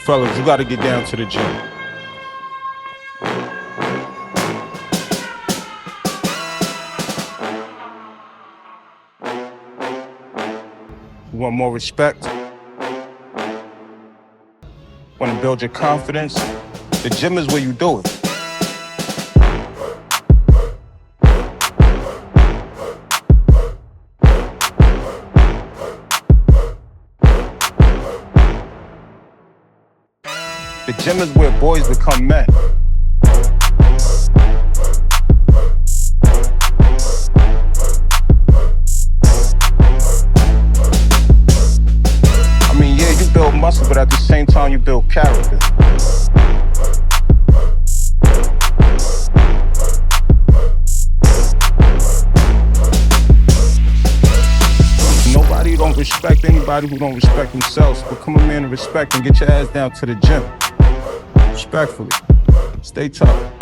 Fellas, you gotta get down to the gym. You want more respect? Want to build your confidence? The gym is where you do it. The gym is where boys become men. I mean, yeah, you build muscle, but at the same time, you build character. Nobody don't respect anybody who don't respect themselves. Become a man of respect and get your ass down to the gym. Respectfully. Stay tough.